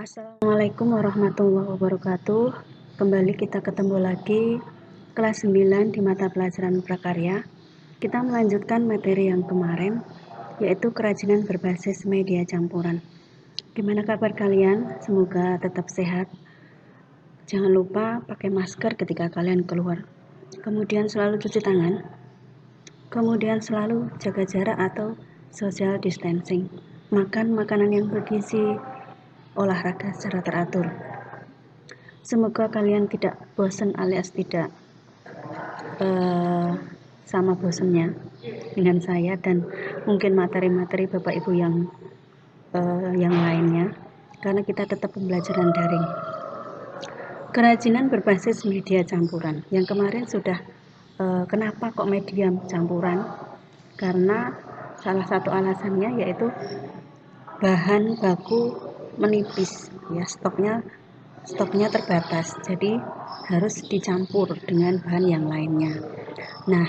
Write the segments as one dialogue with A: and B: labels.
A: Assalamualaikum warahmatullahi wabarakatuh. Kembali kita ketemu lagi kelas 9 di mata pelajaran prakarya. Kita melanjutkan materi yang kemarin, yaitu kerajinan berbasis media campuran. Gimana kabar kalian? Semoga tetap sehat. Jangan lupa pakai masker ketika kalian keluar. Kemudian selalu cuci tangan. Kemudian selalu jaga jarak atau social distancing. Makan makanan yang bergizi, olahraga secara teratur. Semoga kalian tidak bosan alias tidak sama bosannya dengan saya dan mungkin materi-materi Bapak Ibu yang lainnya, karena kita tetap pembelajaran daring. Kerajinan berbasis media campuran. Yang kemarin sudah kenapa kok media campuran? Karena salah satu alasannya yaitu bahan baku menipis, ya, stoknya terbatas, jadi harus dicampur dengan bahan yang lainnya. Nah,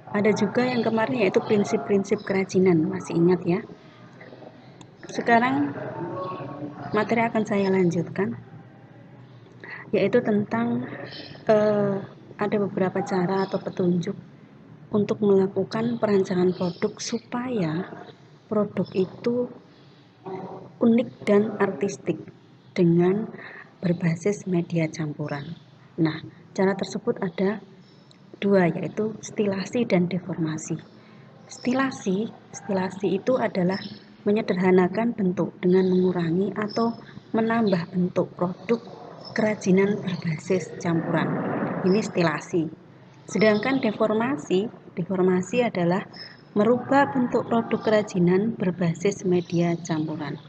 A: ada juga yang kemarin yaitu prinsip-prinsip kerajinan, masih ingat ya? Sekarang materi akan saya lanjutkan, yaitu tentang ada beberapa cara atau petunjuk untuk melakukan perancangan produk supaya produk itu unik dan artistik dengan berbasis media campuran. Nah, cara tersebut ada dua, yaitu stilasi dan deformasi. Stilasi itu adalah menyederhanakan bentuk dengan mengurangi atau menambah bentuk produk kerajinan berbasis campuran. Ini stilasi. Sedangkan deformasi adalah merubah bentuk produk kerajinan berbasis media campuran.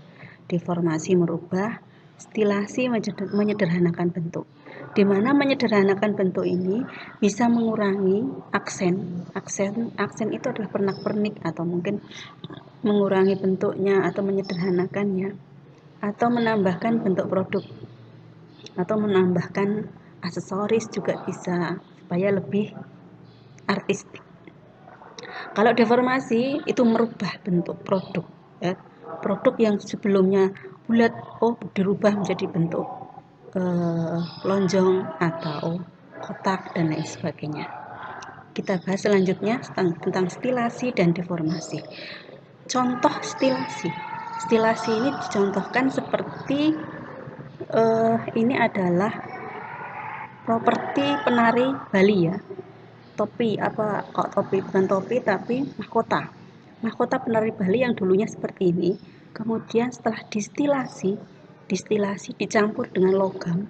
A: Deformasi merubah, stilasi menyederhanakan bentuk. Di mana menyederhanakan bentuk ini bisa mengurangi aksen itu adalah pernak-pernik atau mungkin mengurangi bentuknya atau menyederhanakannya, atau menambahkan bentuk produk atau menambahkan aksesoris juga bisa supaya lebih artistik. Kalau deformasi itu merubah bentuk produk, ya. Produk yang sebelumnya bulat, dirubah menjadi bentuk lonjong atau kotak dan lain sebagainya. Kita bahas selanjutnya tentang stilasi dan deformasi. Contoh stilasi ini dicontohkan seperti ini adalah properti penari Bali, ya. Topi bukan topi tapi mahkota penari Bali yang dulunya seperti ini, kemudian setelah distilasi dicampur dengan logam.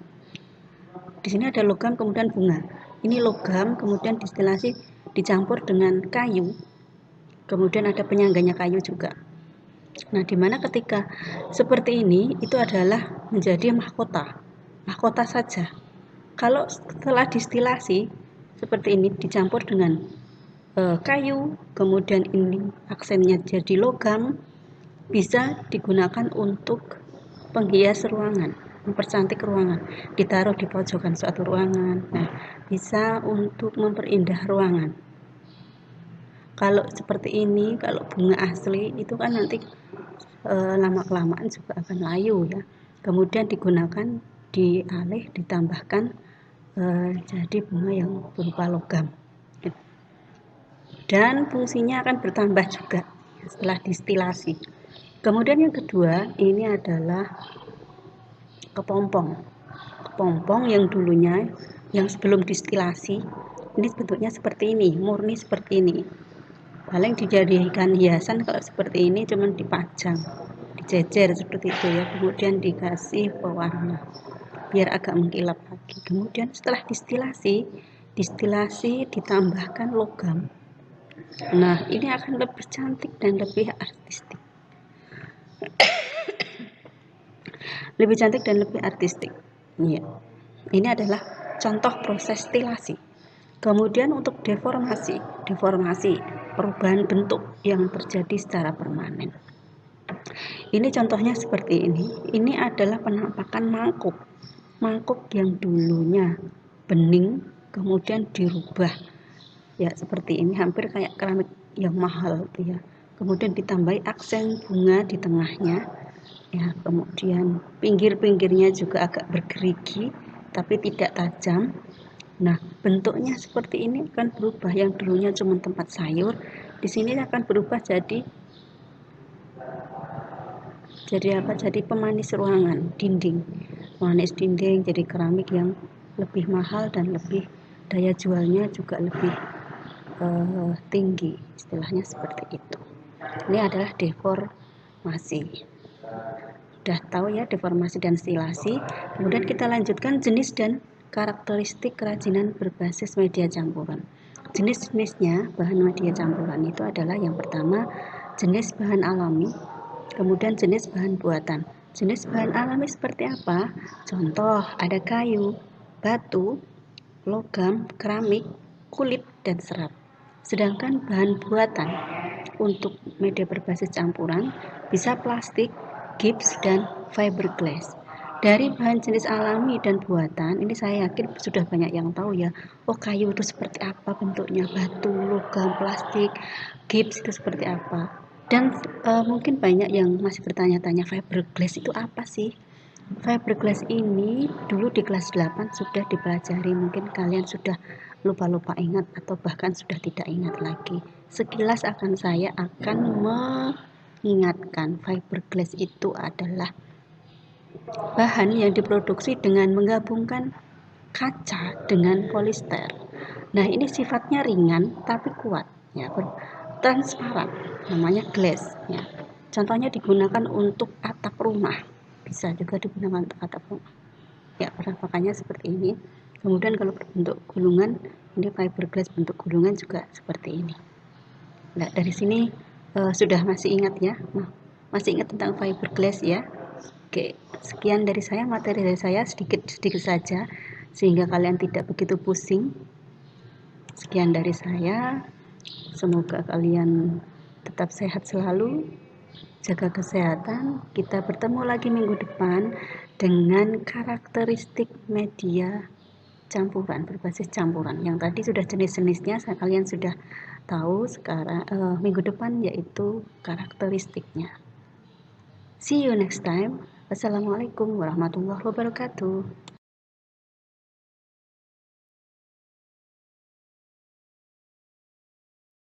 A: Di sini ada logam kemudian bunga, ini logam kemudian distilasi dicampur dengan kayu, kemudian ada penyangganya kayu juga. Nah, dimana ketika seperti ini itu adalah menjadi mahkota saja. Kalau setelah distilasi seperti ini dicampur dengan kayu, kemudian ini aksennya jadi logam, bisa digunakan untuk penghias ruangan, mempercantik ruangan, ditaruh di pojokan suatu ruangan. Nah, bisa untuk memperindah ruangan. Kalau seperti ini, kalau bunga asli itu kan nanti lama-kelamaan juga akan layu, ya. Kemudian digunakan ditambahkan jadi bunga yang berupa logam, dan fungsinya akan bertambah juga setelah distilasi. Kemudian yang kedua ini adalah kepompong yang dulunya, yang sebelum distilasi ini bentuknya seperti ini, murni seperti ini. Paling dijadikan hiasan kalau seperti ini cuman dipajang, dijejer seperti itu, ya. Kemudian dikasih pewarna biar agak mengkilap lagi. Kemudian setelah distilasi ditambahkan logam. Nah, ini akan lebih cantik dan lebih artistik. Ya. Ini adalah contoh proses stilasi. Kemudian untuk deformasi perubahan bentuk yang terjadi secara permanen. Ini contohnya seperti ini. Ini adalah penampakan mangkuk yang dulunya bening kemudian dirubah, ya, seperti ini, hampir kayak keramik yang mahal, ya. Kemudian ditambahi aksen bunga di tengahnya, ya, kemudian pinggir-pinggirnya juga agak bergerigi tapi tidak tajam. Nah, bentuknya seperti ini akan berubah. Yang dulunya cuma tempat sayur, di sini akan berubah jadi apa? Jadi pemanis ruangan, dinding. Pemanis dinding jadi keramik yang lebih mahal dan lebih daya jualnya juga lebih tinggi. Istilahnya seperti itu. Ini adalah deformasi. Udah tahu ya deformasi dan stilasi. Kemudian kita lanjutkan jenis dan karakteristik kerajinan berbasis media campuran. Jenis-jenisnya bahan media campuran itu adalah yang pertama jenis bahan alami, kemudian jenis bahan buatan. Jenis bahan alami seperti apa? Contoh ada kayu, batu, logam, keramik, kulit, dan serat. Sedangkan bahan buatan untuk media berbasis campuran bisa plastik, gips, dan fiberglass. Dari bahan jenis alami dan buatan, ini saya yakin sudah banyak yang tahu ya. Oh, kayu itu seperti apa bentuknya, batu, logam, plastik, gips itu seperti apa. Dan mungkin banyak yang masih bertanya-tanya fiberglass itu apa sih? Fiberglass ini dulu di kelas 8 sudah dipelajari, mungkin kalian sudah lupa-lupa ingat atau bahkan sudah tidak ingat lagi. Sekilas saya akan mengingatkan fiberglass itu adalah bahan yang diproduksi dengan menggabungkan kaca dengan polister. Nah, ini sifatnya ringan tapi kuat, ya, transparan, namanya glass, ya. Contohnya digunakan untuk atap rumah, bisa juga digunakan untuk atap rumah. Ya, penampakannya seperti ini. Kemudian kalau berbentuk gulungan, ini fiberglass bentuk gulungan juga seperti ini. Nah, dari sini sudah masih ingat ya? Nah, masih ingat tentang fiberglass ya? Oke, sekian dari saya, materi dari saya sedikit saja sehingga kalian tidak begitu pusing. Sekian dari saya. Semoga kalian tetap sehat selalu, jaga kesehatan. Kita bertemu lagi minggu depan dengan karakteristik media campuran, berbasis campuran. Yang tadi sudah jenis-jenisnya, kalian sudah tahu. Sekarang minggu depan yaitu karakteristiknya. See you next time. Wassalamualaikum warahmatullahi wabarakatuh.